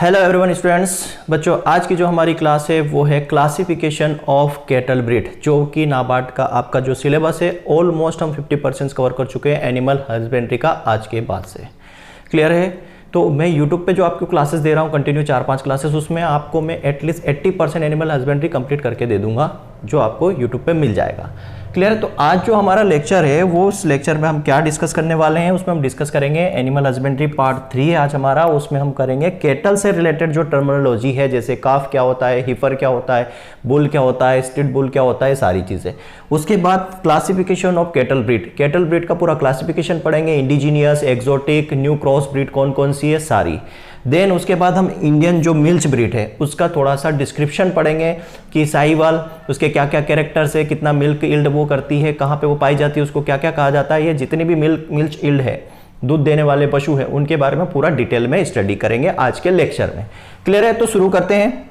Hello everyone students, बच्चों आज की जो हमारी क्लास है वो है क्लासिफिकेशन ऑफ कैटल ब्रीड, जो कि नाबार्ड का आपका जो सिलेबस है ऑलमोस्ट हम 50% कवर कर चुके हैं एनिमल हस्बेंड्री का आज के बाद से। क्लियर है? तो मैं यूट्यूब पे जो आपको क्लासेस दे रहा हूँ कंटिन्यू 4-5 क्लासेस, उसमें आपको मैं एटलीस्ट 80% एनिमल हस्बेंड्री कंप्लीट करके दे दूंगा, जो आपको यूट्यूब पे मिल जाएगा। क्लियर? तो आज जो हमारा लेक्चर है वो उस लेक्चर में हम क्या डिस्कस करने वाले हैं, उसमें हम डिस्कस करेंगे एनिमल हस्बेंड्री पार्ट 3 है आज हमारा। उसमें हम करेंगे कैटल से रिलेटेड जो टर्मिनोलॉजी है, जैसे काफ क्या होता है, हीफर क्या होता है, बुल क्या होता है, स्ट्रीट बुल क्या होता है, सारी चीज़ें। उसके बाद classification of cattle breed, cattle breed का पूरा क्लासिफिकेशन पढ़ेंगे, indigenous, exotic, new cross breed कौन कौन सी है सारी। देन उसके बाद हम इंडियन जो मिल्च ब्रीड है उसका थोड़ा सा डिस्क्रिप्शन पढ़ेंगे कि साहिवाल उसके क्या क्या कैरेक्टर्स है, कितना मिल्क इल्ड वो करती है, कहाँ पे वो पाई जाती है, उसको क्या क्या कहा जाता है, ये जितनी भी मिल्च इल्ड है, दूध देने वाले पशु है, उनके बारे में पूरा डिटेल में स्टडी करेंगे आज के लेक्चर में। क्लियर है? तो शुरू करते हैं।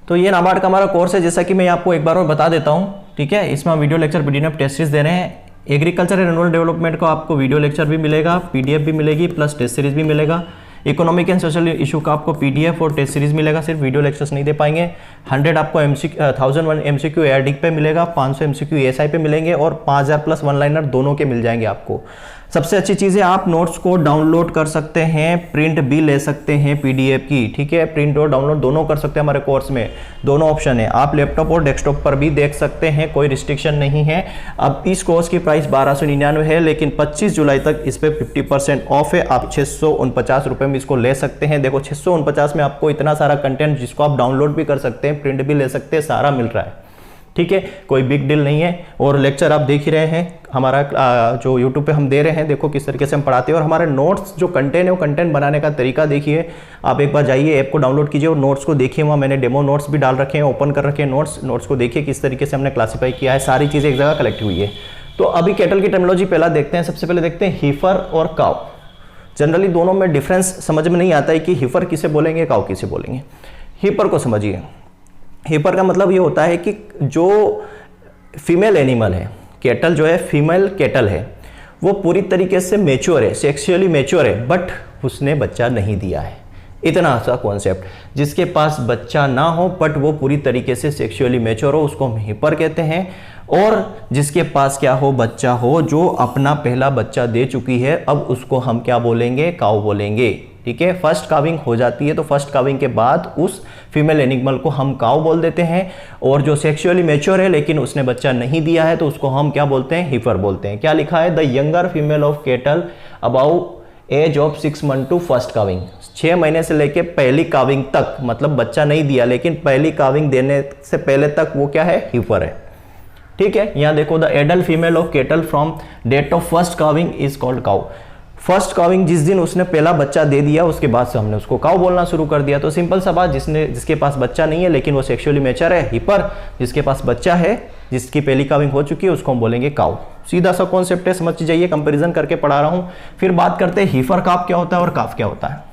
तो ये नाबार्ड का हमारा कोर्स है, जैसा कि मैं आपको एक बार और बता देता हूँ, ठीक है। इसमें हम video lecture PDF test series दे रहे हैं। एग्रीकल्चर एंड रूरल डेवलपमेंट का आपको वीडियो लेक्चर भी मिलेगा, पीडीएफ भी मिलेगी, प्लस टेस्ट सीरीज भी मिलेगा। इकोनॉमिक एंड सोशल इशू का आपको पीडीएफ और टेस्ट सीरीज मिलेगा, सिर्फ वीडियो लेक्चर्स नहीं दे पाएंगे। 100 आपको 1001 एमसीक्यू एआरडी पे मिलेगा, 500 एमसीक्यू एएसआई पे मिलेंगे और 5000 प्लस वन लाइनर दोनों के मिल जाएंगे आपको। सबसे अच्छी चीज़ है आप नोट्स को डाउनलोड कर सकते हैं, प्रिंट भी ले सकते हैं पीडीएफ की, ठीक है। प्रिंट और डाउनलोड दोनों कर सकते हैं हमारे कोर्स में, दोनों ऑप्शन है। आप लैपटॉप और डेस्कटॉप पर भी देख सकते हैं, कोई रिस्ट्रिक्शन नहीं है। अब इस कोर्स की प्राइस 1299 है, लेकिन 25 जुलाई तक इस पर 50% ऑफ है। आप 649 रुपये में इसको ले सकते हैं। देखो 649 में आपको इतना सारा कंटेंट जिसको आप डाउनलोड भी कर सकते हैं, प्रिंट भी ले सकते हैं, सारा मिल रहा है, ठीक है। कोई बिग डील नहीं है। और लेक्चर आप देख ही रहे हैं हमारा जो यूट्यूब पे हम दे रहे हैं, देखो किस तरीके से हम पढ़ाते हैं। और हमारे नोट्स जो कंटेंट है वो कंटेंट बनाने का तरीका देखिए। आप एक बार जाइए, ऐप को डाउनलोड कीजिए और नोट्स को देखिए, वहाँ मैंने डेमो नोट्स भी डाल रखे हैं, ओपन कर रखे हैं नोट्स को देखिए किस तरीके से हमने क्लासीफाई किया है, सारी चीज़ें एक जगह कलेक्ट हुई है। तो अभी कैटल की टर्मिनोलॉजी पहला देखते हैं। सबसे पहले देखते हैं हीफर और काव। जनरली दोनों में डिफरेंस समझ में नहीं आता है कि हीफर किसे बोलेंगे, काव किसे बोलेंगे। हीफर को समझिए। हीफर का मतलब ये होता है कि जो फीमेल एनिमल है, कैटल जो है फीमेल कैटल है, वो पूरी तरीके से मैच्योर है, सेक्सुअली मैच्योर है, बट उसने बच्चा नहीं दिया है। इतना सा कॉन्सेप्ट, जिसके पास बच्चा ना हो बट वो पूरी तरीके से सेक्सुअली मैच्योर हो, उसको हम हीपर कहते हैं। और जिसके पास क्या हो, बच्चा हो, जो अपना पहला बच्चा दे चुकी है, अब उसको हम क्या बोलेंगे, काऊ बोलेंगे, ठीक है। फर्स्ट काविंग हो जाती है तो फर्स्ट काविंग के बाद उस फीमेल एनिमल को हम काऊ बोल देते हैं। और जो सेक्सुअली मैच्योर है लेकिन उसने बच्चा नहीं दिया है तो उसको हम क्या बोलते हैं, हीफर बोलते हैं। क्या लिखा है, the younger female of cattle about age of 6 month to first calving, 6 महीने से लेके पहली काविंग तक, मतलब बच्चा नहीं दिया लेकिन पहली काविंग देने से पहले तक वो क्या है, हीफर है, ठीक है। यहाँ देखो, the adult female of cattle from date of first calving is called cow. First calving जिस दिन उसने पहला बच्चा दे दिया उसके बाद से हमने उसको काऊ बोलना शुरू कर दिया। तो सिंपल सा बात, जिसके पास बच्चा नहीं है लेकिन वो सेक्सुअली मैच्योर है, हीपर। जिसके पास बच्चा है, जिसकी पहली काविंग हो चुकी है, उसको हम बोलेंगे काऊ। सीधा सा कॉन्सेप्ट है, समझ जाइए, कंपेरिजन करके पढ़ा रहा हूँ। फिर बात करते हैं हीफर काफ क्या होता है और काफ क्या होता है।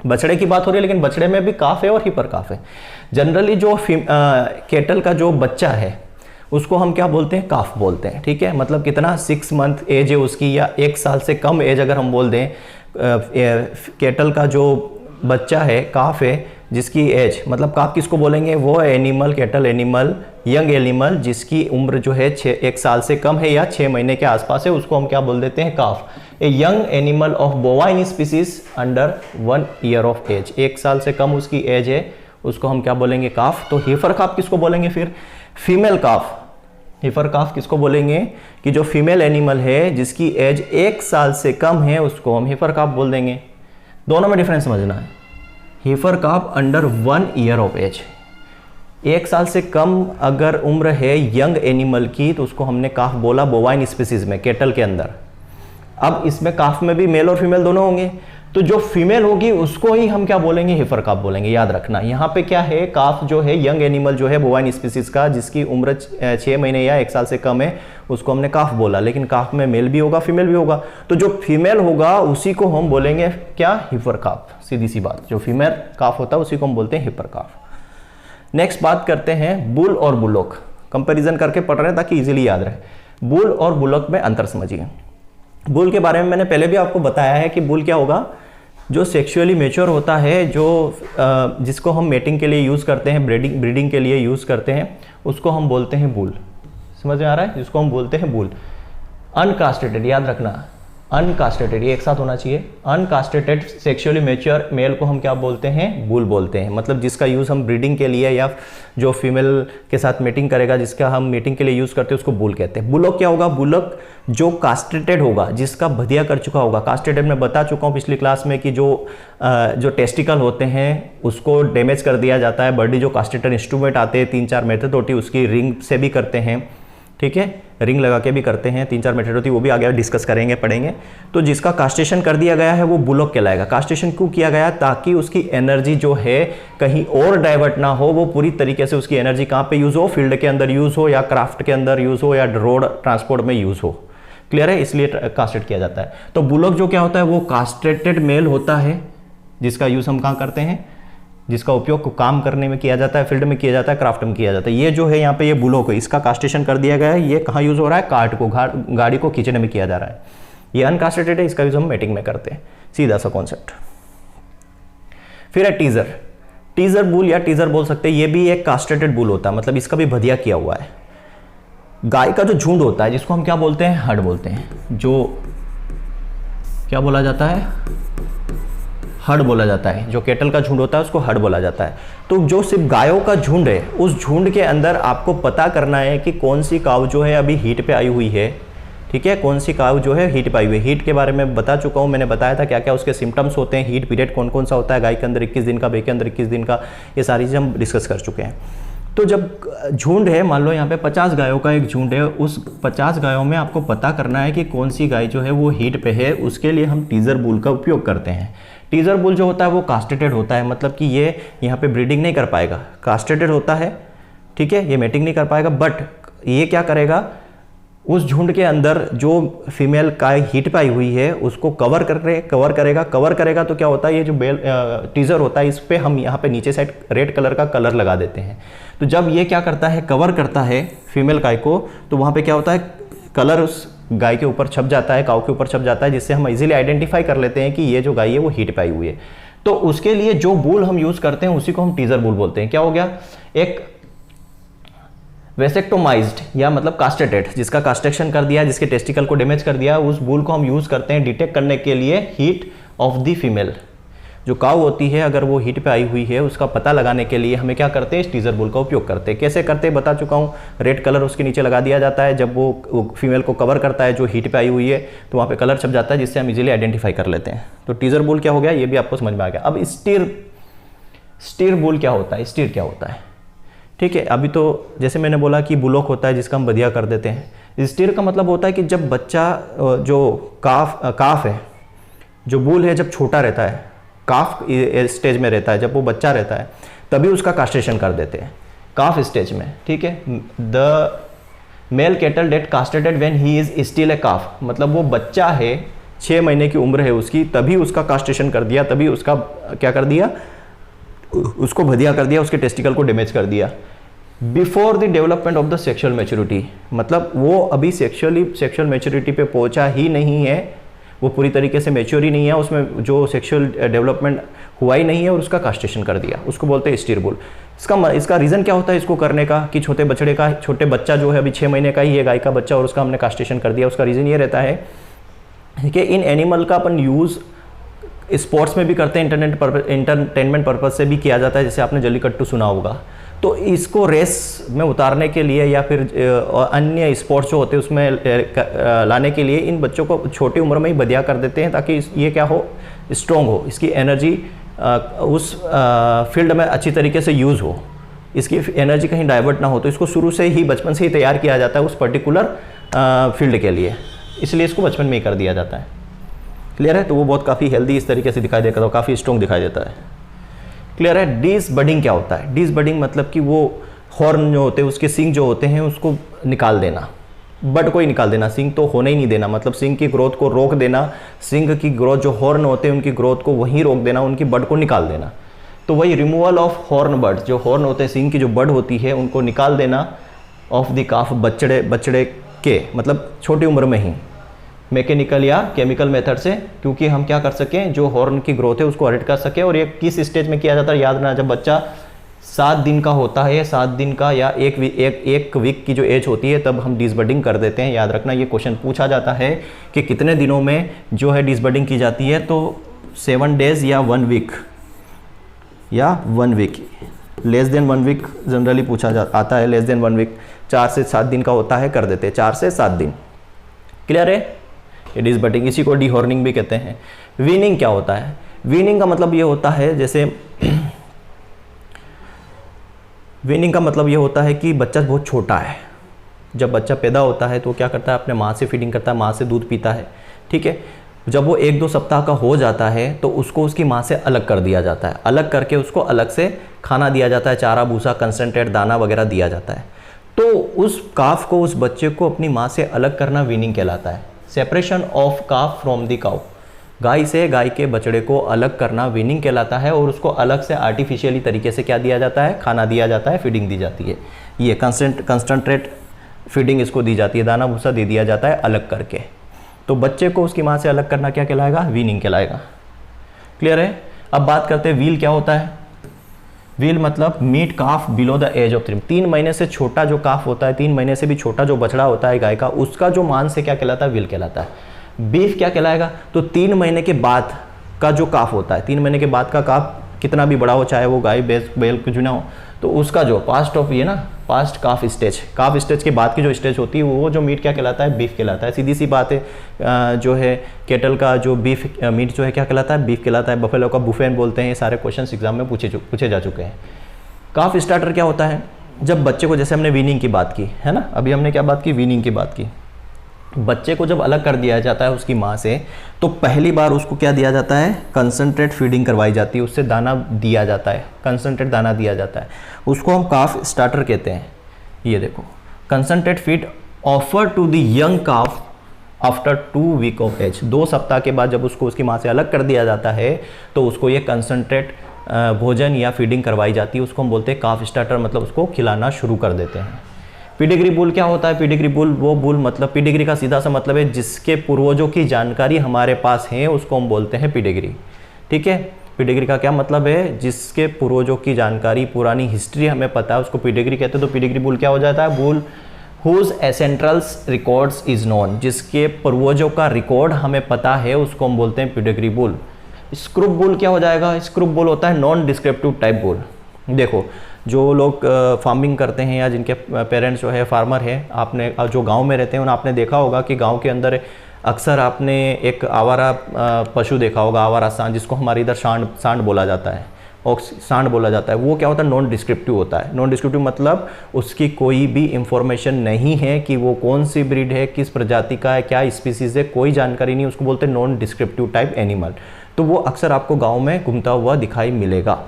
बछड़े की बात हो रही है, लेकिन बछड़े में भी काफ है और हीपर काफ है। जनरली जो कैटल का जो बच्चा है उसको हम क्या बोलते हैं, काफ बोलते हैं, ठीक है। मतलब कितना, 6 मंथ एज है उसकी, या 1 साल से कम एज अगर हम बोल दें, कैटल का जो बच्चा है काफ है, जिसकी एज, मतलब काफ किसको बोलेंगे, वो animal, cattle animal, young animal जिसकी उम्र जो है 1 साल से कम है या 6 महीने के आसपास है, उसको हम क्या बोल देते हैं, calf. A young animal of bovine species under 1 year of age, 1 साल से कम उसकी एज है, उसको हम क्या बोलेंगे, काफ। तो हीफर काफ किसको बोलेंगे, फिर फीमेल काफ। हीफर काफ किसको बोलेंगे कि जो फीमेल एनिमल है जिसकी एज 1 साल से कम है, उसको हम हीफर काफ बोल देंगे। दोनों में डिफरेंस समझना है। Heifer calf under 1 year of age, 1 साल से कम अगर उम्र है यंग एनिमल की, तो उसको हमने काफ बोला बोवाइन स्पीसीज में, कैटल के अंदर। अब इसमें काफ में भी मेल और फीमेल दोनों होंगे, तो जो फीमेल होगी उसको ही हम क्या बोलेंगे, हीफर काफ बोलेंगे। याद रखना, यहाँ पे क्या है, काफ जो है यंग एनिमल जो है बोवाइन स्पीसीज का, जिसकी उम्र 6 महीने या 1 साल से कम है, उसको हमने काफ बोला। लेकिन काफ में मेल भी होगा, फीमेल भी होगा, तो जो फीमेल होगा उसी को हम बोलेंगे क्या, हीफर काफ। सीधी सी बात, जो फीमेल काफ होता है उसी को हम बोलते हैं हीफर काफ। नेक्स्ट बात करते हैं बुल और बुलोक। कंपेरिजन करके पढ़ रहे हैं ताकि इजीली याद रहे। बुल और बुलोक में अंतर समझिए। बुल के बारे में मैंने पहले भी आपको बताया है कि बुल क्या होगा, जो सेक्सुअली मेच्योर होता है, जो जिसको हम मेटिंग के लिए यूज़ करते हैं, ब्रीडिंग के लिए यूज़ करते हैं, उसको हम बोलते हैं बुल। समझ में आ रहा है? जिसको हम बोलते हैं बुल। अनकास्ट्रेटेड, याद रखना, अनकास्ट्रेटेड ये एक साथ होना चाहिए। अनकास्ट्रेटेड सेक्सुअली मैच्योर मेल को हम क्या बोलते हैं? बुल बोलते हैं। मतलब जिसका यूज़ हम ब्रीडिंग के लिए या जो फीमेल के साथ मीटिंग करेगा, जिसका हम मीटिंग के लिए यूज़ करते हैं, उसको बुल कहते हैं। बुलक क्या होगा? बुलक जो कास्ट्रेटेड होगा, जिसका बधिया कर चुका होगा। कास्ट्रेटेड मैं बता चुका हूँ पिछली क्लास में कि जो टेस्टिकल होते हैं उसको डैमेज कर दिया जाता है। बॉडी जो कास्ट्रेटेड इंस्ट्रूमेंट आते हैं 3-4 मेथड होती है, उसकी रिंग से भी करते हैं, ठीक है, रिंग लगा के भी करते हैं, 3-4 मेथड होती है, वो भी आगे डिस्कस करेंगे, पढ़ेंगे। तो जिसका कास्ट्रेशन कर दिया गया है वो बुलक कहलाएगा। कास्ट्रेशन क्यों किया गया? ताकि उसकी एनर्जी जो है कहीं और डाइवर्ट ना हो, वो पूरी तरीके से उसकी एनर्जी कहाँ पे यूज़ हो? फील्ड के अंदर यूज़ हो, या क्राफ्ट के अंदर यूज़ हो, या रोड ट्रांसपोर्ट में यूज़ हो। क्लियर है? इसलिए कास्ट्रेट किया जाता है। तो बुलक जो क्या होता है? वो कास्ट्रेटेड मेल होता है, जिसका यूज़ हम कहाँ करते हैं, जिसका उपयोग काम करने में किया जाता है, फील्ड में किया जाता है, क्राफ्ट में किया जाता है। ये जो है यहाँ पे ये बुलक है, इसका कास्ट्रेशन कर दिया गया है। ये कहाँ यूज़ हो रहा है? कार्ट को, गाड़ी को खींचने में किया जा रहा है। ये अनकास्ट्रेटेड है, इसका यूज़ हम मेटिंग में करते हैं। सीधा सा कॉन्सेप्ट। फिर है टीजर। टीजर बुल या टीजर बोल सकते हैं, ये भी एक कास्ट्रेटेड बुल होता है, मतलब इसका भी बधिया किया हुआ है। गाय का जो झुंड होता है, जिसको हम क्या बोलते हैं? हर्ड बोलते हैं। जो क्या बोला जाता है? हर्ड बोला जाता है। जो केटल का झुंड होता है उसको हर्ड बोला जाता है। तो जो सिर्फ गायों का झुंड है, उस झुंड के अंदर आपको पता करना है कि कौन सी काऊ जो है अभी हीट पे आई हुई है, ठीक है, कौन सी काऊ जो है हीट पे आई हुई है। हीट के बारे में बता चुका हूँ, मैंने बताया था क्या क्या उसके सिम्टम्स होते हैं, हीट पीरियड कौन कौन सा होता है, गाय के अंदर 21 दिन का, भैंस के अंदर 21 दिन का, ये सारी चीज़ हम डिस्कस कर चुके हैं। तो जब झुंड है, मान लो यहाँ पे 50 गायों का एक झुंड है, उस 50 गायों में आपको पता करना है कि कौन सी गाय जो है वो हीट पे है, उसके लिए हम टीजर बुल का उपयोग करते हैं। टीजर बुल जो होता है वो कास्ट्रेटेड होता है, मतलब कि ये यहाँ पे ब्रीडिंग नहीं कर पाएगा, कास्ट्रेटेड होता है, ठीक है, ये मेटिंग नहीं कर पाएगा, बट ये क्या करेगा? उस झुंड के अंदर जो फीमेल गाय हीट पे आई हुई है उसको कवर करेगा। तो क्या होता है? ये जो टीजर होता है, इस पे हम यहाँ पे नीचे साइड रेड कलर का कलर लगा देते हैं। तो जब ये क्या करता है? कवर करता है फीमेल गाय को, तो वहाँ पे क्या होता है? कलर उस गाय के ऊपर छप जाता है, काऊ के ऊपर छप जाता है, जिससे हम इजीली आइडेंटिफाई कर लेते हैं कि ये जो गाय है वो हीट पे आई हुई है। तो उसके लिए जो बुल हम यूज करते हैं उसी को हम टीजर बुल बोलते हैं। क्या हो गया? एक वेसेक्टोमाइज्ड या मतलब कास्ट्रेटेड, जिसका कास्ट्रेशन कर दिया, जिसके टेस्टिकल को डैमेज कर दिया, उस बुल को हम यूज करते हैं डिटेक्ट करने के लिए हीट ऑफ द फीमेल। जो काऊ होती है अगर वो हीट पे आई हुई है, उसका पता लगाने के लिए हमें क्या करते हैं? इस टीजर बुल का उपयोग करते हैं। कैसे करते हैं बता चुका हूँ। रेड कलर उसके नीचे लगा दिया जाता है, जब वो फीमेल को कवर करता है जो हीट पे आई हुई है, तो वहाँ पे कलर छप जाता है, जिससे हम इजीली आइडेंटिफाई कर लेते हैं। तो टीजर बुल क्या हो गया? ये भी आपको समझ में आ गया। अब स्टीर बुल क्या होता है? स्टीर क्या होता है? ठीक है, अभी तो जैसे मैंने बोला कि बुलक होता है जिसका हम बधिया कर देते हैं। स्टीर का मतलब होता है कि जब बच्चा, जो काफ है, जो बुल है, जब छोटा रहता है, काफ स्टेज में रहता है, जब वो बच्चा रहता है, तभी उसका कास्ट्रेशन कर देते हैं, काफ स्टेज में, ठीक है। The male cattle that castrated when he is still a calf, मतलब वो बच्चा है, 6 महीने की उम्र है उसकी, तभी उसका कास्ट्रेशन कर दिया, तभी उसका क्या कर दिया, उसको बधिया कर दिया, उसके टेस्टिकल को डैमेज कर दिया। Before the development of the sexual maturity, मतलब वो अभी सेक्सुअल मैच्योरिटी पे पहुंचा ही नहीं है, वो पूरी तरीके से मैच्योर ही नहीं है, उसमें जो सेक्सुअल डेवलपमेंट हुआ ही नहीं है और उसका कास्ट्रेशन कर दिया, उसको बोलते हैं स्टीर बुल। इसका रीज़न क्या होता है इसको करने का, कि छोटे बच्चा जो है अभी 6 महीने का ही है, गाय का बच्चा, और उसका हमने कास्ट्रेशन कर दिया। उसका रीज़न ये रहता है कि इन एनिमल का अपन यूज़ स्पोर्ट्स में भी करते हैं, एंटरटेनमेंट पर्पज से भी किया जाता है, जैसे आपने जल्लीकट्टू सुना होगा। तो इसको रेस में उतारने के लिए या फिर अन्य स्पोर्ट्स जो होते हैं उसमें लाने के लिए इन बच्चों को छोटी उम्र में ही बधिया कर देते हैं, ताकि ये क्या हो, स्ट्रॉन्ग हो, इसकी एनर्जी उस फील्ड में अच्छी तरीके से यूज़ हो, इसकी एनर्जी कहीं डाइवर्ट ना हो। तो इसको शुरू से ही, बचपन से ही तैयार किया जाता है उस पर्टिकुलर फील्ड के लिए, इसलिए इसको बचपन में ही कर दिया जाता है। क्लियर है? तो वो बहुत काफ़ी हेल्दी इस तरीके से दिखाई देता है, काफ़ी स्ट्रॉन्ग दिखाई देता है। क्लियर है? डिस बडिंग क्या होता है? डिस बडिंग मतलब कि वो हॉर्न जो होते हैं, उसके सिंग जो होते हैं, उसको निकाल देना, बड को ही निकाल देना, सिंग तो होने ही नहीं देना, मतलब सिंग की ग्रोथ को रोक देना, सिंग की ग्रोथ, जो हॉर्न होते हैं उनकी ग्रोथ को वहीं रोक देना, उनकी बड को निकाल देना। तो वही रिमूवल ऑफ हॉर्न बड, जो हॉर्न होते हैं, सिंग की जो बड होती है उनको निकाल देना ऑफ द काफ, बछड़े के, मतलब छोटी उम्र में ही, मैकेनिकल या केमिकल मेथड से, क्योंकि हम क्या कर सकें, जो हॉर्न की ग्रोथ है उसको अरेस्ट कर सकें। और ये किस स्टेज में किया जाता है, याद रखना, जब बच्चा 7 दिन का होता है, 7 दिन का या एक वीक की जो एज होती है, तब हम डिसबर्डिंग कर देते हैं। याद रखना, ये क्वेश्चन पूछा जाता है कि कितने दिनों में जो है डिसबर्डिंग की जाती है, तो 7 डेज या 1 वीक या 1 week, less than 1 week generally पूछा आता है, लेस देन 1 वीक, 4 से 7 दिन का होता है, कर देते हैं 4 से 7 दिन। क्लियर है, ये डिसबर्डिंग, इसी को डीहॉर्निंग भी कहते हैं। वीनिंग क्या होता है, वीनिंग का मतलब ये होता है, जैसे वीनिंग का मतलब ये होता है कि बच्चा बहुत छोटा है, जब बच्चा पैदा होता है तो क्या करता है, अपने माँ से फीडिंग करता है, माँ से दूध पीता है, ठीक है। जब वो 1-2 सप्ताह का हो जाता है तो उसको उसकी माँ से अलग कर दिया जाता है, अलग करके उसको अलग से खाना दिया जाता है, चारा भूसा कंसंट्रेट दाना वगैरह दिया जाता है। तो उस काफ को, उस बच्चे को अपनी माँ से अलग करना वीनिंग कहलाता है। Separation of calf from the cow, गाय से गाय के बछड़े को अलग करना वीनिंग कहलाता है। और उसको अलग से आर्टिफिशियली तरीके से क्या दिया जाता है, खाना दिया जाता है, फीडिंग दी जाती है, ये कंसंट्रेट फीडिंग इसको दी जाती है, दाना भूसा दे दिया जाता है अलग करके। तो बच्चे को उसकी माँ से अलग करना क्या कहलाएगा, वीनिंग कहलाएगा। क्लियर है। अब बात करते हैं व्हील क्या होता है। व्हील मतलब meat calf below the age of 3 महीने से छोटा जो काफ होता है, 3 महीने से भी छोटा जो बछड़ा होता है गाय का, उसका जो मान से क्या कहलाता है, व्हील कहलाता है। बीफ क्या कहलाएगा, तो 3 महीने के बाद का जो काफ होता है, 3 महीने के बाद का काफ कितना भी बड़ा हो, चाहे वो गाय भैंस बैल कुछ ना हो, तो उसका जो पास्ट ऑफ ये ना पास्ट काफ स्टेज के बाद की जो स्टेज होती है, वो जो मीट क्या कहलाता है, बीफ कहलाता है। सीधी सी बात है, जो है केटल का जो बीफ मीट जो है क्या कहलाता है, बीफ कहलाता है। बफेलो का बुफेन बोलते हैं। ये सारे क्वेश्चन एग्जाम में पूछे जा चुके हैं। काफ स्टार्टर क्या होता है, जब बच्चे को, जैसे हमने वीनिंग की बात की है ना, अभी हमने क्या बात की, वीनिंग की बात की। बच्चे को जब अलग कर दिया जाता है उसकी माँ से, तो पहली बार उसको क्या दिया जाता है, कंसंट्रेट फीडिंग करवाई जाती है, उससे दाना दिया जाता है, कंसंट्रेट दाना दिया जाता है, उसको हम काफ स्टार्टर कहते हैं। ये देखो, concentrate feed offer to the young calf after 2 week of age. 2 सप्ताह के बाद जब उसको उसकी माँ से अलग कर दिया जाता है, तो उसको ये कंसंट्रेट भोजन या फीडिंग करवाई जाती है, उसको हम बोलते हैं काफ स्टार्टर, मतलब उसको खिलाना शुरू कर देते हैं। पीडिग्री बुल क्या होता है, पीडिग्री बुल, वो बुल मतलब पीडिग्री का सीधा सा मतलब है जिसके पूर्वजों की जानकारी हमारे पास है, उसको हम बोलते हैं पीडिग्री। ठीक है, पीडिग्री का क्या मतलब है, जिसके पूर्वजों की जानकारी, पुरानी हिस्ट्री हमें पता है, उसको पीडिग्री कहते हैं। तो पीडिग्री बुल क्या हो जाता है, bull whose ancestrals records is known, जिसके पूर्वजों का रिकॉर्ड हमें पता है, उसको हम बोलते हैं पीडिग्री बुल। स्क्रूप बुल क्या हो जाएगा, स्क्रूप बुल होता है नॉन डिस्क्रिप्टिव टाइप बुल। देखो, जो लोग फार्मिंग करते हैं या जिनके पेरेंट्स जो है फार्मर है, आपने जो गांव में रहते हैं आपने देखा होगा कि गांव के अंदर अक्सर आपने एक आवारा पशु देखा होगा, आवारा सांड, जिसको हमारे इधर सांड बोला जाता है, और सांड बोला जाता है। वो क्या होता है, नॉन डिस्क्रिप्टिव होता है। नॉन डिस्क्रिप्टिव मतलब उसकी कोई भी इंफॉर्मेशन नहीं है कि वो कौन सी ब्रीड है, किस प्रजाति का है, क्या स्पीसीज है, कोई जानकारी नहीं, उसको बोलते हैं नॉन डिस्क्रिप्टिव टाइप एनिमल। तो वो अक्सर आपको गाँव में घूमता हुआ दिखाई मिलेगा,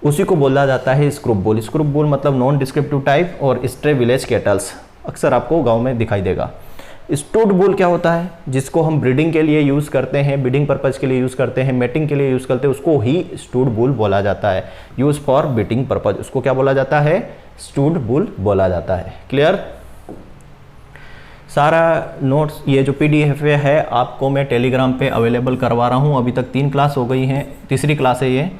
उसी को बोला जाता है स्क्रूप बुल। स्क्रूप बुल मतलब नॉन डिस्क्रिप्टिव टाइप, और स्ट्रे विलेज कैटल्स अक्सर आपको गांव में दिखाई देगा। स्टूड बुल क्या होता है, जिसको हम ब्रीडिंग के लिए यूज़ करते हैं, ब्रीडिंग पर्पज़ के लिए यूज़ करते हैं, मेटिंग के लिए यूज़ करते हैं, उसको ही स्टूड बुल बोला जाता है। यूज़ फॉर ब्रीडिंग पर्पज़, उसको क्या बोला जाता है, स्टूड बुल बोला जाता है। क्लियर। सारा नोट्स ये जो PDF है आपको मैं टेलीग्राम पे अवेलेबल करवा रहा हूँ। अभी तक 3 क्लास हो गई हैं, तीसरी क्लास है ये।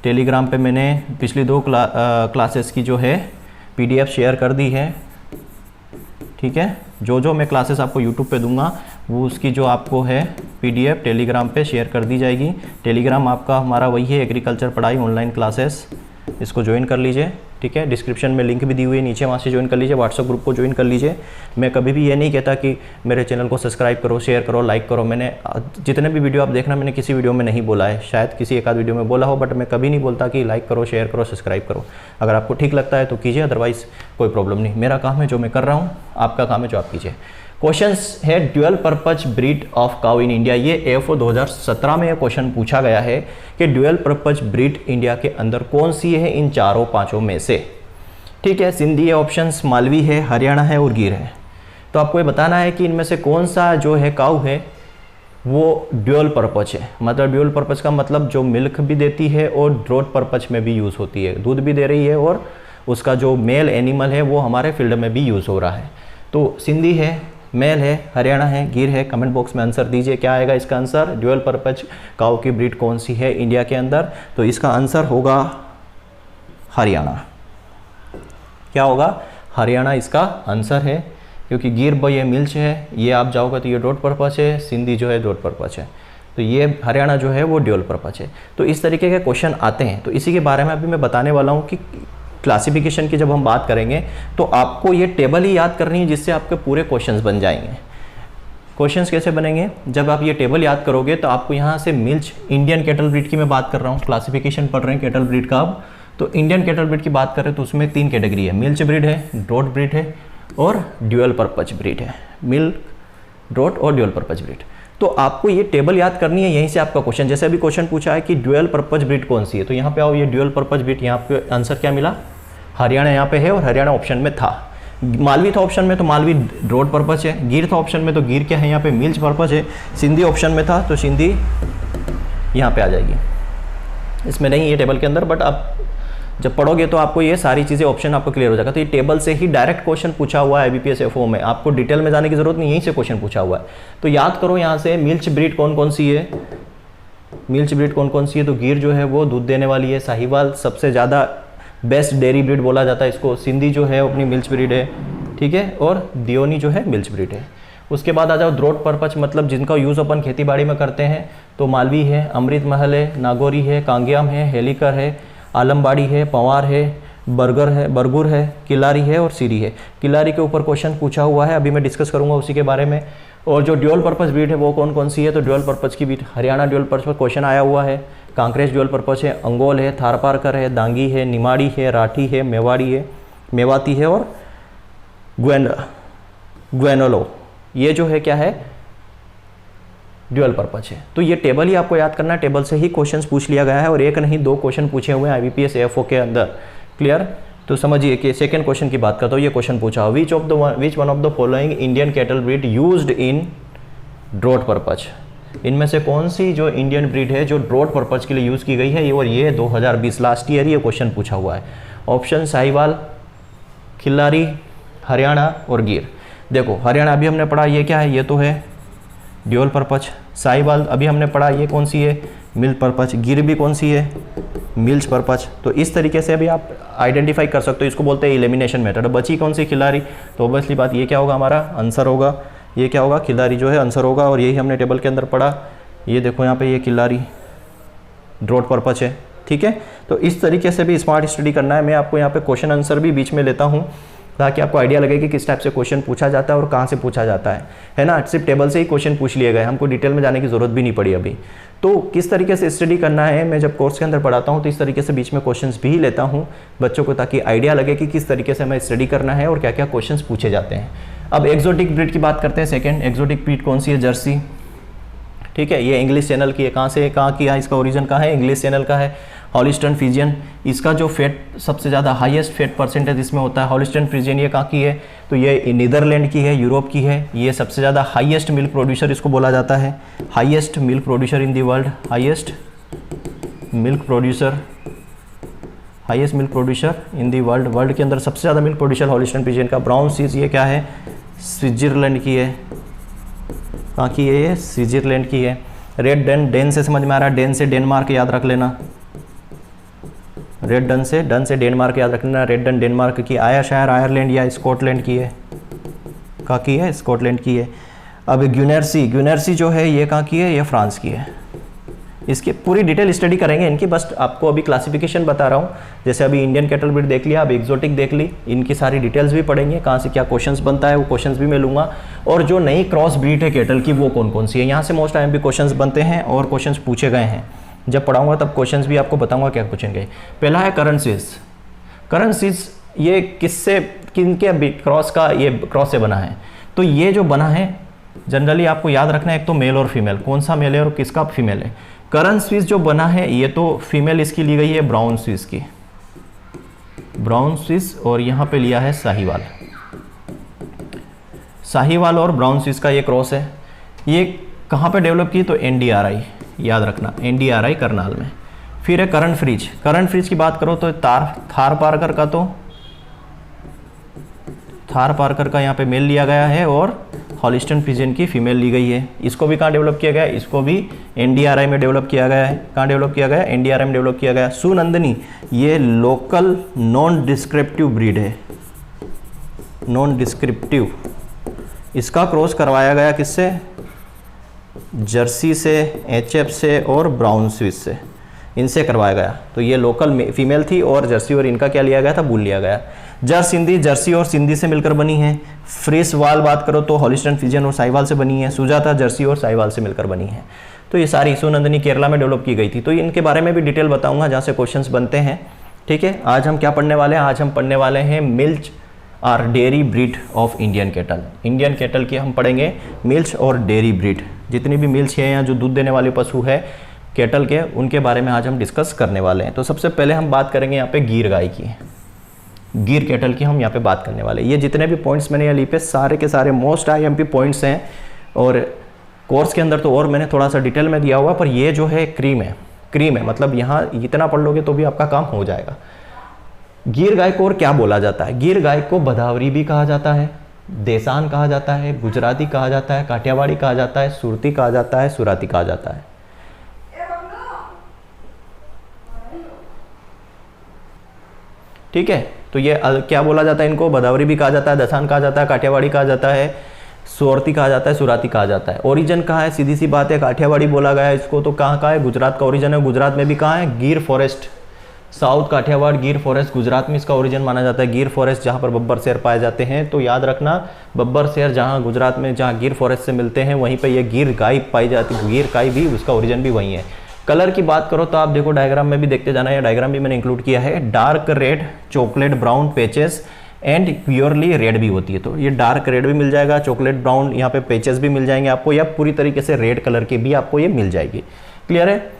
टेलीग्राम पे मैंने पिछली 2 क्लासेस की जो है PDF शेयर कर दी है। ठीक है, जो मैं क्लासेस आपको YouTube पे दूंगा, वो उसकी जो आपको है PDF टेलीग्राम पे शेयर कर दी जाएगी। टेलीग्राम आपका हमारा वही है, एग्रीकल्चर पढ़ाई ऑनलाइन क्लासेस, इसको ज्वाइन कर लीजिए। ठीक है, डिस्क्रिप्शन में लिंक भी दी हुई है नीचे, वहाँ से ज्वाइन कर लीजिए। व्हाट्सएप ग्रुप को ज्वाइन कर लीजिए। मैं कभी भी ये नहीं कहता कि मेरे चैनल को सब्सक्राइब करो, शेयर करो, लाइक करो। मैंने जितने भी वीडियो आप देखना, मैंने किसी वीडियो में नहीं बोला है, शायद किसी एक आध वीडियो में बोला हो, बट मैं कभी नहीं बोलता कि लाइक करो, शेयर करो, सब्सक्राइब करो। अगर आपको ठीक लगता है तो कीजिए, अदरवाइज़ कोई प्रॉब्लम नहीं। मेरा काम है जो मैं कर रहा हूँ, आपका काम है जो आप कीजिए। क्वेश्चंस है dual purpose breed of cow in India. ये AFO 2017 में ये क्वेश्चन पूछा गया है कि ड्यूअल पर्पज ब्रीड इंडिया के अंदर कौन सी है इन 4-5 में से। ठीक है, सिंधी है, ऑप्शंस मालवी है, हरियाणा है और गिर है। तो आपको ये बताना है कि इनमें से कौन सा जो है काउ है वो ड्यूअल पर्पज है। मतलब ड्यूअल पर्पज का मतलब जो मिल्क भी देती है और ड्रोथ पर्पज में भी यूज़ होती है, दूध भी दे रही है, और उसका जो मेल एनिमल है वो हमारे फील्ड में भी यूज़ हो रहा है। तो सिंधी है, मेल है, हरियाणा है, गिर है। कमेंट बॉक्स में आंसर दीजिए, क्या आएगा इसका आंसर। ड्यूअल पर्पज काऊ की ब्रीड कौन सी है इंडिया के अंदर, तो इसका आंसर होगा हरियाणा। क्या होगा, हरियाणा इसका आंसर है, क्योंकि गिर ये मिल्च है, ये आप जाओगे तो ये डॉट पर्पज है, सिंधी जो है डॉट पर्पज है, तो ये हरियाणा जो है वो ड्यूअल पर्पज है। तो इस तरीके के क्वेश्चन आते हैं, तो इसी के बारे में अभी मैं बताने वाला हूँ कि क्लासिफिकेशन की जब हम बात करेंगे तो आपको ये टेबल ही याद करनी है, जिससे आपके पूरे क्वेश्चंस बन जाएंगे। क्वेश्चंस कैसे बनेंगे, जब आप ये टेबल याद करोगे तो आपको यहाँ से मिल्च, इंडियन कैटल ब्रीड की मैं बात कर रहा हूँ, क्लासिफिकेशन पढ़ रहे हैं कैटल ब्रीड का आप, तो इंडियन कैटल ब्रीड की बात करें तो उसमें 3 कैटेगरी है, मिल्च ब्रीड है, ड्रॉट ब्रीड है और ड्यूअल पर्पज ब्रीड है। मिल्क, ड्रॉट और ड्यूअल पर्पज ब्रीड। तो आपको ये टेबल याद करनी है, यहीं से आपका क्वेश्चन, जैसे अभी क्वेश्चन पूछा है कि ड्यूअल पर्पज ब्रीड कौन सी है, तो यहाँ पे आओ, ये ड्यूअल पर्पज ब्रीड, यहाँ पे आंसर क्या मिला, हरियाणा यहाँ पे है, और हरियाणा ऑप्शन में था। मालवी था ऑप्शन में, तो मालवी ड्रॉट पर्पज है। गिर था ऑप्शन में, तो गिर क्या है यहाँ पे, मिल्च पर्पज है। सिंधी ऑप्शन में था, तो सिंधी यहाँ पे आ जाएगी, इसमें नहीं है टेबल के अंदर, बट आप जब पढ़ोगे तो आपको ये सारी चीज़ें ऑप्शन आपको क्लियर हो जाएगा। तो ये टेबल से ही डायरेक्ट क्वेश्चन पूछा हुआ है IBPS FO में, आपको डिटेल में जाने की जरूरत नहीं, यहीं से क्वेश्चन पूछा हुआ है। तो याद करो यहाँ से, मिल्च ब्रीड कौन कौन सी है, मिल्च ब्रीड कौन कौन सी है, तो गिर जो है वो दूध देने वाली है, साहिवाल सबसे ज़्यादा बेस्ट डेयरी ब्रीड बोला जाता है इसको, सिंधी जो है अपनी मिल्च ब्रीड है, ठीक है, और दियोनी जो है मिल्च ब्रीड है। उसके बाद आ जाओ ड्रॉट पर्पज, मतलब जिनका यूज़ अपन खेती बाड़ी में करते हैं, तो मालवी है, अमृत महल है, नागौरी है, कांग्याम है, हेलीकर है, आलमबाड़ी है, पंवार है, बरगुर है, किलारी है और सीरी है। किलारी के ऊपर क्वेश्चन पूछा हुआ है, अभी मैं डिस्कस करूंगा उसी के बारे में। और जो ड्यूअल पर्पज ब्रीड है वो कौन कौन सी है, तो ड्यूअल पर्पज की breed Haryana dual purpose question आया हुआ है, कांकरेज ड्यूअल पर्पज है, अंगोल है, थारपारकर है, दांगी है, निमाड़ी है, राठी है, मेवाड़ी है, मेवाती है और ग्वेनोलो, ये जो है क्या है, ड्यूअल पर्पज है। तो ये टेबल ही आपको याद करना है, टेबल से ही क्वेश्चंस पूछ लिया गया है, और एक नहीं 2 क्वेश्चन पूछे हुए हैं IBPS FO के अंदर। क्लियर, तो समझिए कि सेकंड क्वेश्चन की बात करता हूँ, ये क्वेश्चन पूछा हो, which one of the following Indian cattle breed used in draught purpose, इनमें से कौन सी जो इंडियन ब्रीड है जो ड्रॉट पर्पज के लिए यूज़ की गई है, और ये 2020 लास्ट ईयर ये क्वेश्चन पूछा हुआ है। ऑप्शन साहिवाल, खिल्लारी, हरियाणा और गिर। देखो हरियाणा अभी हमने पढ़ा, ये क्या है, ये तो है ड्यूअल पर्पज। साहिवाल अभी हमने पढ़ा, ये कौन सी है, मिल्क पर्पज। गिर भी कौन सी है, मिल्च पर्पज। तो इस तरीके से अभी आप आइडेंटिफाई कर सकते हो, इसको बोलते हैं एलिमिनेशन मेथड। बची कौन सी, खिलाड़ी, तो ऑब्वियसली बात ये क्या होगा, हमारा आंसर होगा, ये क्या होगा, खिलाड़ी जो है आंसर होगा, और यही हमने टेबल के अंदर पढ़ा। ये देखो यहाँ पे ये खिलाड़ी ड्रॉट पर्पज है, ठीक है। तो इस तरीके से भी स्मार्ट स्टडी करना है। मैं आपको यहाँ पे क्वेश्चन आंसर भी बीच में लेता हूँ, ताकि आपको आइडिया लगे कि किस टाइप से क्वेश्चन पूछा जाता है और कहाँ से पूछा जाता है ना। सिर्फ टेबल से ही क्वेश्चन पूछ लिए गए, हमको डिटेल में जाने की जरूरत भी नहीं पड़ी अभी। तो किस तरीके से स्टडी करना है, मैं जब कोर्स के अंदर पढ़ाता हूँ तो इस तरीके से बीच में क्वेश्चंस भी लेता हूँ बच्चों को, ताकि आइडिया लगे कि किस तरीके से हमें स्टडी करना है और क्या क्या क्वेश्चंस पूछे जाते हैं। अब एक्जोटिक ब्रीड की बात करते हैं। सेकेंड एक्जोटिक ब्रीड कौन सी है, जर्सी, ठीक है। ये इंग्लिश चैनल की है, कहाँ से कहाँ की है, इसका ओरिजिन कहाँ है, इंग्लिश चैनल का है। हॉलिस्टन फ्रीजियन, इसका जो फैट सबसे ज़्यादा हाईएस्ट फैट परसेंटेज इसमें होता है। हॉलिस्टन फ्रीजियन ये कहाँ की है, तो ये नीदरलैंड की है, यूरोप की है। ये सबसे ज़्यादा हाईएस्ट मिल्क प्रोड्यूसर इसको बोला जाता है, highest milk producer in the world, highest milk producer, highest milk producer in the world. World के अंदर सबसे ज़्यादा मिल्क प्रोड्यूसर हॉलिस्टन फ्रीजियन का। ब्राउन चीज़ ये क्या है, स्विट्जरलैंड की है, कहाँ की है, ये स्विट्जरलैंड की है। रेड डन, डेन से समझ में आ रहा है, डेन से डेनमार्क याद रख लेना, रेड डन से डेनमार्क याद रखना। रेड डन डेनमार्क की। आयरशायर आयरलैंड या स्कॉटलैंड की है, कहाँ की है, स्कॉटलैंड की है। अब ग्यूनर्सी जो है ये कहाँ की है, ये फ्रांस की है। इसकी पूरी डिटेल स्टडी करेंगे इनकी, बस आपको अभी क्लासिफिकेशन बता रहा हूँ। जैसे अभी इंडियन कैटल ब्रीड देख लिया, अब एक्जोटिक देख ली, इनकी सारी डिटेल्स भी पढ़ेंगे, कहाँ से क्या क्वेश्चंस बनता है वो क्वेश्चंस भी मैं लूँगा। और जो नई क्रॉस ब्रीड है कैटल की वो कौन कौन सी है, यहाँ से मोस्ट टाइम भी क्वेश्चंस बनते हैं और क्वेश्चंस पूछे गए हैं। जब पढ़ाऊंगा तब क्वेश्चंस भी आपको बताऊंगा क्या पूछेंगे। पहला है करंट स्विस, ये किससे, किनके क्रॉस का, ये क्रॉस से बना है। तो ये जो बना है जनरली आपको याद रखना है, एक तो मेल और फीमेल, कौन सा मेल है और किसका फीमेल है। करंट स्विस जो बना है ये तो फीमेल इसकी ली गई है ब्राउन स्विस की, ब्राउन स्विस, और यहाँ पे लिया है साहिवाल और ब्राउन स्विस का ये क्रॉस है। ये कहाँ पे डेवलप की, तो NDRI याद रखना, NDRI करनाल में। फिर है करंट फ्रीज की बात करो तो थार पारकर का यहाँ पे मेल लिया गया है, और हॉलिस्टन फ्रीजियन की फीमेल ली गई है। इसको भी कहाँ डेवलप किया गया है? इसको भी एनडीआरआई में डेवलप किया गया है। कहाँ डेवलप किया गया है? एनडीआरआई में डेवलप किया गया है। सुनंदनी ये लोकल नॉन डिस्क्रिप्टिव ब्रीड है, नॉन डिस्क्रिप्टिव। इसका क्रॉस करवाया गया किससे? जर्सी से, एचएफ से और ब्राउन स्विस से, इनसे करवाया गया। तो ये लोकल फीमेल थी और जर्सी और इनका क्या लिया गया था? बुल लिया गया। जर सिंधी जर्सी और सिंधी से मिलकर बनी है। फ्रिस वाल बात करो तो हॉलिस्टन फ्रीजियन और साहिवाल से बनी है। सुजाता जर्सी और साहिवाल से मिलकर बनी है। तो ये सारी सुनंदनी केरला में डेवलप की गई थी। तो इनके बारे में भी डिटेल बताऊंगा जहाँ से क्वेश्चंस बनते हैं। ठीक है, आज हम क्या पढ़ने वाले हैं? आज हम पढ़ने वाले हैं मिल्च और dairy breed of Indian cattle. Indian cattle की हम पढ़ेंगे मिल्च और डेयरी ब्रीड। जितनी भी मिल्च है या जो दूध देने वाले पशु है कैटल के, उनके बारे में आज हम डिस्कस करने वाले हैं। तो सबसे पहले हम बात करेंगे यहाँ पे गिर गाय की, गिर कैटल की हम यहाँ पे बात करने वाले हैं। ये जितने भी पॉइंट्स मैंने यहाँ ली पे सारे के सारे मोस्ट आईएमपी पॉइंट्स हैं और कोर्स के अंदर तो और मैंने थोड़ा सा डिटेल में दिया हुआ, पर ये जो है क्रीम है, मतलब यहाँ इतना पढ़ लोगे तो भी आपका काम हो जाएगा। गिर गाय को और क्या बोला जाता है? गिर गाय को भदावरी भी कहा जाता है, देसान कहा जाता है, गुजराती कहा जाता है, काठियावाड़ी कहा जाता है, सुरती कहा जाता है, सुराती कहा जाता है। ठीक है, तो ये क्या बोला जाता है? इनको भदावरी भी कहा जाता है, दसान कहा जाता है, काठियावाड़ी कहा जाता है, सुरती कहा जाता है, सुराती कहा जाता है। ओरिजिन कहाँ है? सीधी सी बात है, काठियावाड़ी बोला गया है इसको, तो कहाँ का है? गुजरात का ओरिजिन है। गुजरात में भी कहाँ है? गिर फॉरेस्ट, साउथ काठियावाड़ गिर फॉरेस्ट, गुजरात में इसका ओरिजिन माना जाता है। गिर फॉरेस्ट जहाँ पर बब्बर शेर पाए जाते हैं, तो याद रखना बब्बर शेर जहाँ गुजरात में जहाँ गिर फॉरेस्ट से मिलते हैं, वहीं पर यह गिर गाय पाई जाती है। गिर गाय भी उसका ओरिजिन भी वहीं है। कलर की बात करो तो आप देखो डायग्राम में भी देखते जाना है, डायग्राम भी मैंने इंक्लूड किया है। Dark red, chocolate brown patches and purely red भी होती है। तो ये डार्क रेड भी मिल जाएगा, चॉकलेट ब्राउन यहाँ पे पेचेस भी मिल जाएंगे आपको, या पूरी तरीके से रेड कलर की भी आपको ये मिल जाएगी। क्लियर है?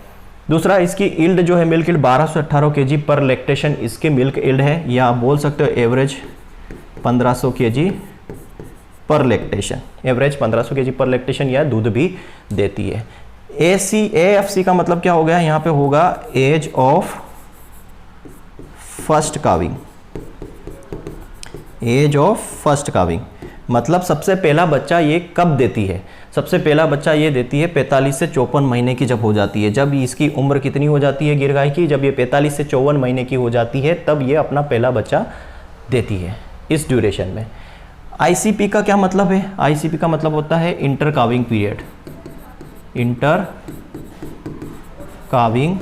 दूसरा, इसकी इल्ड जो है मिल्क इल्ड 1200 से 18 kg पर लैक्टेशन इसके मिल्क इल्ड है, या आप बोल सकते हो एवरेज 1500 kg पर लैक्टेशन, एवरेज 1500 kg पर लैक्टेशन या दूध भी देती है। AFC का मतलब क्या हो गया? यहाँ पे होगा age of first calving, age of first calving मतलब सबसे पहला बच्चा ये कब देती है? सबसे पहला बच्चा ये देती है 45 से 54 महीने की जब हो जाती है। जब इसकी उम्र कितनी हो जाती है गिर गाय की? जब ये 45 से 54 महीने की हो जाती है, तब ये अपना पहला बच्चा देती है इस ड्यूरेशन में। ICP का क्या मतलब है? ICP का मतलब होता है inter calving period, inter calving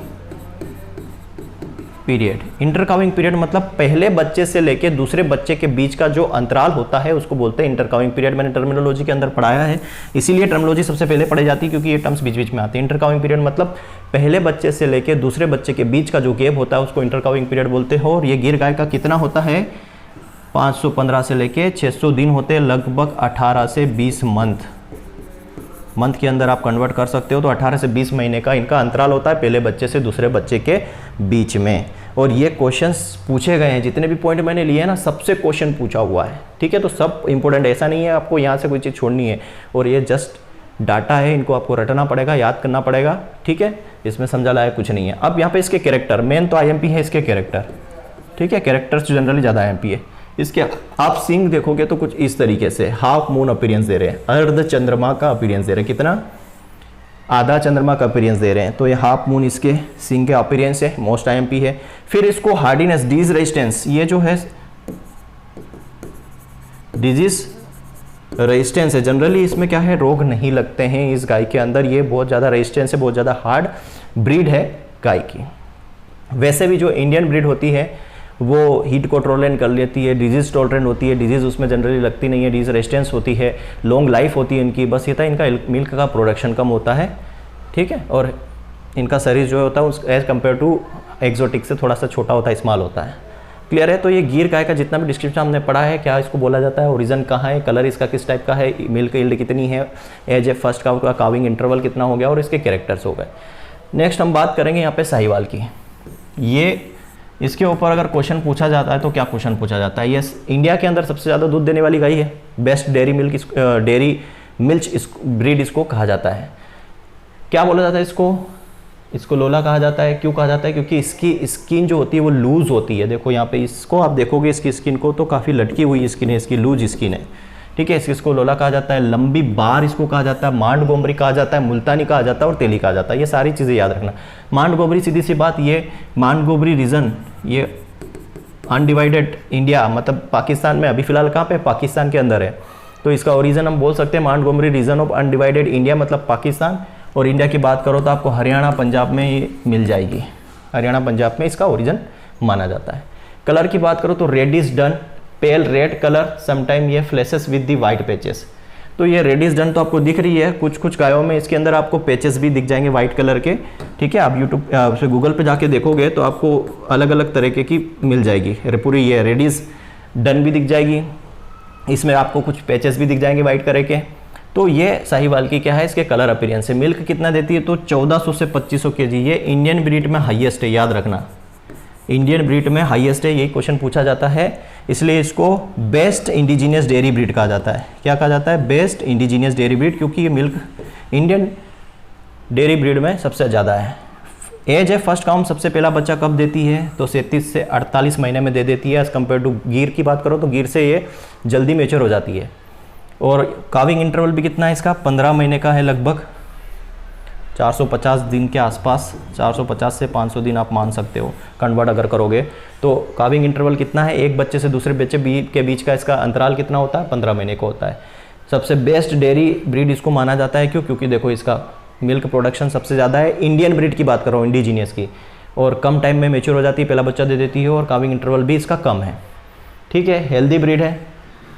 period. Inter calving period मतलब पहले बच्चे से लेके दूसरे बच्चे के बीच का जो अंतराल होता है उसको बोलते हैं इंटर काविंग पीरियड। मैंने टर्मिनोलॉजी के अंदर पढ़ाया है, इसीलिए टर्मिनोलॉजी सबसे पहले पढ़ी जाती है, क्योंकि ये टर्म्स बीच बीच में आते हैं। इंटर काविंग पीरियड मतलब पहले बच्चे से लेके दूसरे बच्चे के बीच का जो गैप होता है उसको इंटर काविंग पीरियड बोलते हैं। और ये गिर गाय का कितना होता है? 515 से लेके 600 दिन होते हैं, लगभग 18 से 20 मंथ के अंदर आप कन्वर्ट कर सकते हो। तो 18 से 20 महीने का इनका अंतराल होता है पहले बच्चे से दूसरे बच्चे के बीच में। और ये क्वेश्चंस पूछे गए हैं, जितने भी पॉइंट मैंने लिए हैं ना, सबसे क्वेश्चन पूछा हुआ है। ठीक है, तो सब इंपॉर्टेंट, ऐसा नहीं है आपको यहाँ से कोई चीज़ छोड़नी है। और ये जस्ट डाटा है, इनको आपको रटना पड़ेगा, याद करना पड़ेगा। ठीक है, इसमें समझा लायक कुछ नहीं है। अब यहाँ पे इसके कैरेक्टर, मेन तो IMP है इसके कैरेक्टर। ठीक है, कैरेक्टर्स जनरली ज़्यादा IMP है इसके। आप सिंग देखोगे तो कुछ इस तरीके से हाफ मून अपीयरेंस दे रहे हैं, अर्ध चंद्रमा का अपीयरेंस दे रहे हैं। कितना? आधा चंद्रमा का अपीयरेंस दे रहे हैं। तो ये हाफ मून इसके सिंग के अपीयरेंस है, मोस्ट IMP है। फिर इसको हार्डीनेस, डिजीज रेजिस्टेंस, ये जो है डिजीज रेजिस्टेंस है। जनरली इसमें क्या है, रोग नहीं लगते हैं इस गाय के अंदर। ये बहुत ज़्यादा रेजिस्टेंस है, बहुत ज़्यादा हार्ड ब्रीड है गाय की। वैसे भी जो इंडियन ब्रीड होती है वो हीट को टॉलरेट कर लेती है, डिजीज टॉलरेंट होती है, डिजीज उसमें जनरली लगती नहीं है, डिजीज रेजिस्टेंस होती है, लॉन्ग लाइफ होती है इनकी। बस ये था इनका मिल्क का प्रोडक्शन कम होता है। ठीक है, और इनका शरीर जो होता है उस एज कम्पेयर टू एक्जोटिक से थोड़ा सा छोटा होता है, स्मॉल होता है। क्लियर है? तो ये गिर गाय का जितना भी डिस्क्रिप्शन हमने पढ़ा है, क्या इसको बोला जाता है, ओरिजिन कहाँ है, कलर इसका किस टाइप का है, मिल्क यील्ड कितनी है, एज ए फर्स्ट काउ का काविंग इंटरवल कितना हो गया, और इसके कैरेक्टर्स हो गए। नेक्स्ट हम बात करेंगे यहाँ पे साहिवाल की। ये इसके ऊपर अगर क्वेश्चन पूछा जाता है तो क्या क्वेश्चन पूछा जाता है? यस, इंडिया के अंदर सबसे ज़्यादा दूध देने वाली गाय है, बेस्ट डेयरी मिल्च ब्रीड इसको कहा जाता है। क्या बोला जाता है इसको लोला कहा जाता है। क्यों कहा जाता है? क्योंकि इसकी स्किन जो होती है वो लूज होती है। देखो यहाँ पे इसको आप देखोगे, इसकी स्किन को तो काफ़ी लटकी हुई स्किन है, इसकी लूज स्किन है। ठीक है, इसको लोला कहा जाता है, लंबी बार इसको कहा जाता है, मांड गोमरी कहा जाता है, मुल्तानी कहा जाता है और तेली कहा जाता है। ये सारी चीज़ें याद रखना। मांड गोमरी, सीधी सी बात, ये मांड गोमरी रीजन ये अनडिवाइडेड इंडिया मतलब पाकिस्तान में अभी फिलहाल कहाँ पे, पाकिस्तान के अंदर है। तो इसका ओरिजिन हम बोल सकते हैं मांड गोमरी रीजन ऑफ अनडिवाइडेड इंडिया मतलब पाकिस्तान। और इंडिया की बात करो तो आपको हरियाणा पंजाब में ही मिल जाएगी, हरियाणा पंजाब में इसका ओरिजिन माना जाता है। कलर की बात करो तो red is dun, pale red colour, sometime ये flashes with the white patches. तो ये रेड इज डन तो आपको दिख रही है, कुछ कुछ गायों में इसके अंदर आपको पैचेस भी दिख जाएंगे वाइट कलर के। ठीक है, आप यूट्यूब से गूगल पे जाके देखोगे तो आपको अलग अलग तरीके की मिल जाएगी। पूरी ये रेड इज डन भी दिख जाएगी, इसमें आपको कुछ पैचेस भी दिख जाएंगे वाइट कलर के। तो ये साहिवाल की क्या है, इसके कलर अपीयरेंस है। मिल्क कितना देती है तो 1400 से 2500 kg। ये इंडियन ब्रीड में हाईएस्ट है, याद रखना, इंडियन ब्रीड में हाईएस्ट है। यही क्वेश्चन पूछा जाता है, इसलिए इसको बेस्ट इंडिजीनियस डेयरी ब्रीड कहा जाता है। क्या कहा जाता है, बेस्ट इंडिजीनियस डेयरी ब्रीड, क्योंकि ये मिल्क इंडियन डेयरी ब्रीड में सबसे ज़्यादा है। एज है फर्स्ट काउंट, सबसे पहला बच्चा कब देती है तो 37 से 48 महीने में दे देती है। एज़ कम्पेयर टू गिर की बात करो तो गिर से ये जल्दी मेच्योर हो जाती है। और काविंग इंटरवल भी कितना है इसका, 15 महीने का है, लगभग 450 दिन के आसपास, 450 से 500 दिन आप मान सकते हो कन्वर्ट अगर करोगे तो। काविंग इंटरवल कितना है, एक बच्चे से दूसरे बच्चे के बीच का इसका अंतराल कितना होता है, 15 महीने का होता है। सबसे बेस्ट डेयरी ब्रीड इसको माना जाता है, क्यों, क्योंकि देखो इसका मिल्क प्रोडक्शन सबसे ज़्यादा है। इंडियन ब्रीड की बात करो, इंडिजीनियस की, और कम टाइम में मेच्योर हो जाती है, पहला बच्चा दे देती है, और काविंग इंटरवल भी इसका कम है। ठीक है, हेल्दी ब्रीड है,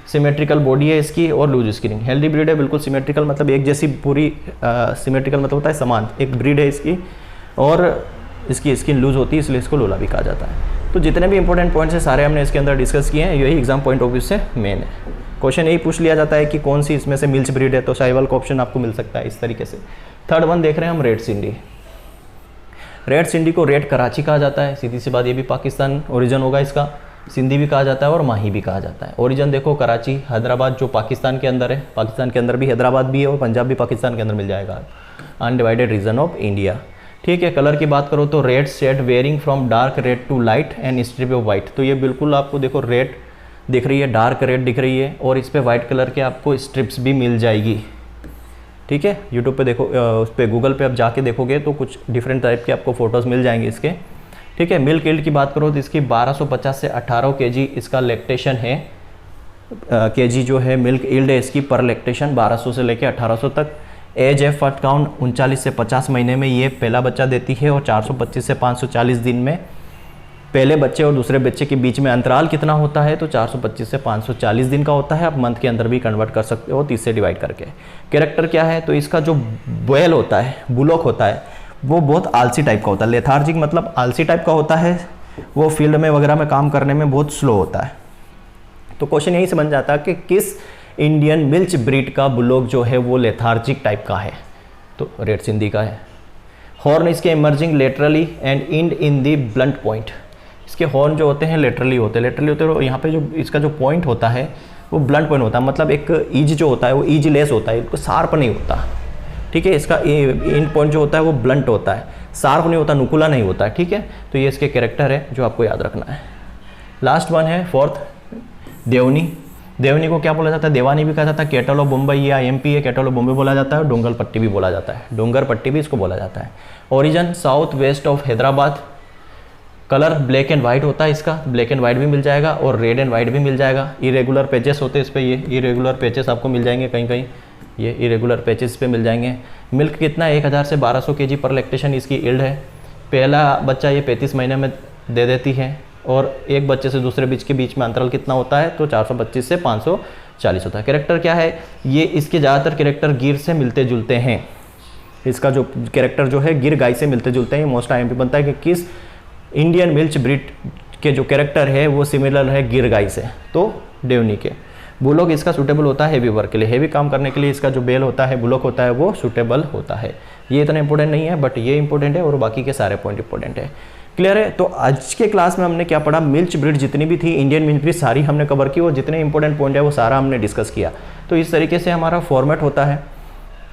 सिमेट्रिकल बॉडी है इसकी और लूज स्किनिंग। हेल्दी ब्रीड है, बिल्कुल सिमेट्रिकल मतलब एक जैसी पूरी, सिमेट्रिकल मतलब होता है समान, एक ब्रीड है इसकी, और इसकी स्किन लूज होती है, इसलिए इसको लोला भी कहा जाता है। तो जितने भी इंपॉर्टेंट पॉइंट्स हैं सारे हमने इसके अंदर डिस्कस किए हैं, यही एग्जाम पॉइंट ऑफ व्यू से मेन है। क्वेश्चन यही पूछ लिया जाता है कि कौन सी इसमें से मिल्च ब्रीड है, तो साहिवाल का ऑप्शन आपको मिल सकता है इस तरीके से। थर्ड वन देख रहे हैं हम, रेड सिंधी। रेड सिंधी को रेड कराची कहा जाता है, सीधी सी बात, ये भी पाकिस्तान ओरिजिन होगा इसका। सिंधी भी कहा जाता है और माही भी कहा जाता है। ओरिजिन देखो कराची, हैदराबाद जो पाकिस्तान के अंदर है, पाकिस्तान के अंदर भी हैदराबाद भी है और पंजाब भी पाकिस्तान के अंदर मिल जाएगा। Undivided region of India. ठीक है, कलर की बात करो तो red shade varying from dark red to light and strip of white. तो ये बिल्कुल आपको देखो रेड दिख रही है, डार्क रेड दिख रही है, और इस पर वाइट कलर के आपको स्ट्रिप्स भी मिल जाएगी। ठीक है, यूट्यूब पे देखो, उस पर गूगल पे आप जाके देखोगे तो कुछ डिफरेंट टाइप के आपको फोटोज़ मिल जाएंगे इसके। ठीक है, मिल्क यील्ड की बात करो तो इसकी 1250 से 18 kg इसका लैक्टेशन है। केजी जो है मिल्क यील्ड है इसकी पर लैक्टेशन 1200 से लेकर 1800 तक। एज है फर्स्ट काउंट 39 से 50 महीने में ये पहला बच्चा देती है, और 425 से 540 दिन में पहले बच्चे और दूसरे बच्चे के बीच में अंतराल कितना होता है तो 425 से 540 दिन का होता है। आप मंथ के अंदर भी कन्वर्ट कर सकते हो 30 से डिवाइड करके। कैरेक्टर क्या है तो इसका जो बैल होता है, बुलोक होता है, वो बहुत आलसी टाइप का होता है। लेथार्जिक मतलब आलसी टाइप का होता है, वो फील्ड में वगैरह में काम करने में बहुत स्लो होता है। तो क्वेश्चन यही समझ जाता है कि किस इंडियन मिल्च ब्रीड का बुलोक जो है वो लेथार्जिक टाइप का है, तो रेड सिंधी का है। हॉर्न इसके emerging laterally and end in the blunt point. इसके हॉर्न जो होते हैं लेटरली होते हैं, और यहाँ पे जो इसका जो पॉइंट होता है वो ब्लंट पॉइंट होता है, मतलब एक ईज जो होता है वो ईज लेस होता है, इसको शार्प नहीं होता। ठीक है, इसका इन पॉइंट जो होता है वो ब्लंट होता है, शार्प नहीं होता, नुकुला नहीं होता है। ठीक है, तो ये इसके कैरेक्टर है जो आपको याद रखना है। लास्ट वन है फोर्थ, देवनी। देवनी को क्या बोला जाता है, देवानी भी कहा जाता है, कैटल ऑफ मुंबई या एमपी है, कैटल ऑफ मुंबई बोला जाता है, डोंगर पट्टी भी बोला जाता है, डोंगर पट्टी भी इसको बोला जाता है। Origin south west of Hyderabad. Colour black and white होता है इसका, ब्लैक एंड वाइट भी मिल जाएगा और रेड एंड वाइट भी मिल जाएगा। इरेगुलर पैचेस होते हैं इस पर, ये इरेगुलर पैचेस आपको मिल जाएंगे कहीं कहीं, ये इरेगुलर पैचेस पे मिल जाएंगे। मिल्क कितना, 1000 से 1200 kg पर लैक्टेशन इसकी यील्ड है। पहला बच्चा ये 35 महीने में दे देती है, और एक बच्चे से दूसरे बीच के बीच में अंतराल कितना होता है तो 425 से 540 होता है। कैरेक्टर क्या है, ये इसके ज़्यादातर कैरेक्टर गिर से मिलते जुलते हैं। इसका जो कैरेक्टर जो है गिर गाय से मिलते जुलते हैं। मोस्ट टाइम पे बनता है कि किस इंडियन मिल्च ब्रीड के जो कैरेक्टर है वो सिमिलर है गिर गाय से, तो देवनी के। बुलोक इसका सूटेबल होता है हेवी वर्क के लिए, हेवी काम करने के लिए इसका जो बेल होता है, बुलोक होता है, वो सूटेबल होता है। ये इतना इंपॉर्टेंट नहीं है, बट ये इंपॉर्टेंट है और बाकी के सारे पॉइंट इंपॉर्टेंट है। क्लियर है। तो आज के क्लास में हमने क्या पढ़ा, मिल्च ब्रीड जितनी भी थी इंडियन मिल्च ब्रीड सारी हमने कवर की, और जितने इंपॉर्टेंट पॉइंट है वो सारा हमने डिस्कस किया। तो इस तरीके से हमारा फॉर्मेट होता है।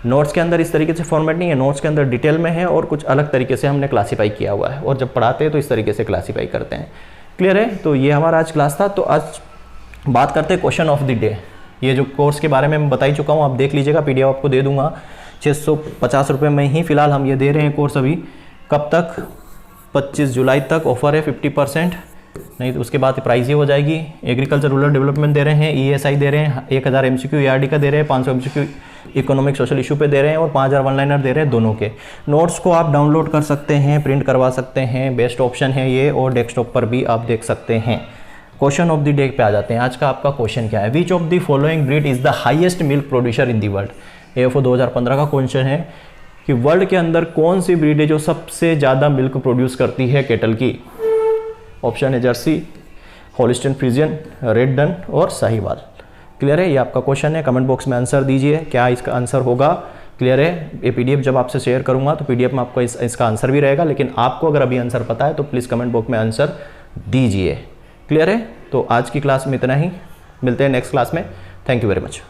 नोट्स के अंदर इस तरीके से फॉर्मेट नहीं है, नोट्स के अंदर डिटेल में है और कुछ अलग तरीके से हमने क्लासीफाई किया हुआ है, और जब पढ़ाते हैं तो इस तरीके से क्लासीफाई करते हैं। क्लियर है। तो ये हमारा आज क्लास था। तो आज बात करते हैं क्वेश्चन ऑफ द डे। ये जो कोर्स के बारे में मैं बता ही चुका हूँ, आप देख लीजिएगा, PDF आपको दे दूंगा। 650 रुपये में ही फ़िलहाल हम ये दे रहे हैं कोर्स। अभी कब तक? 25 जुलाई तक ऑफर है 50%, नहीं तो उसके बाद प्राइस ही हो जाएगी। एग्रीकल्चर रूरल डेवलपमेंट दे रहे हैं, ESI दे रहे हैं, 1000 MCQ ERD का दे रहे हैं, 500 MCQ इकोनॉमिक सोशल इशू पे दे रहे हैं और 5000 वन लाइनर दे रहे हैं। दोनों के नोट्स को आप डाउनलोड कर सकते हैं, प्रिंट करवा सकते हैं, बेस्ट ऑप्शन है ये, और डेस्कटॉप पर भी आप देख सकते हैं। क्वेश्चन ऑफ द डे पे आ जाते हैं। आज का आपका क्वेश्चन क्या है? Which of the following breed is the highest milk producer in the world? AFO 2015 का क्वेश्चन है कि वर्ल्ड के अंदर कौन सी ब्रीड है जो सबसे ज़्यादा मिल्क प्रोड्यूस करती है केटल की? ऑप्शन है Jersey, Holstein Friesian, red done और साहिवाल। क्लियर है? ये आपका क्वेश्चन है, कमेंट बॉक्स में आंसर दीजिए, क्या इसका आंसर होगा। क्लियर है? ये PDF जब आपसे शेयर करूंगा तो PDF में आपको इसका आंसर भी रहेगा, लेकिन आपको अगर अभी आंसर पता है तो प्लीज़ कमेंट बॉक्स में आंसर दीजिए। क्लियर है? तो आज की क्लास में इतना ही, मिलते हैं नेक्स्ट क्लास में। Thank you very much.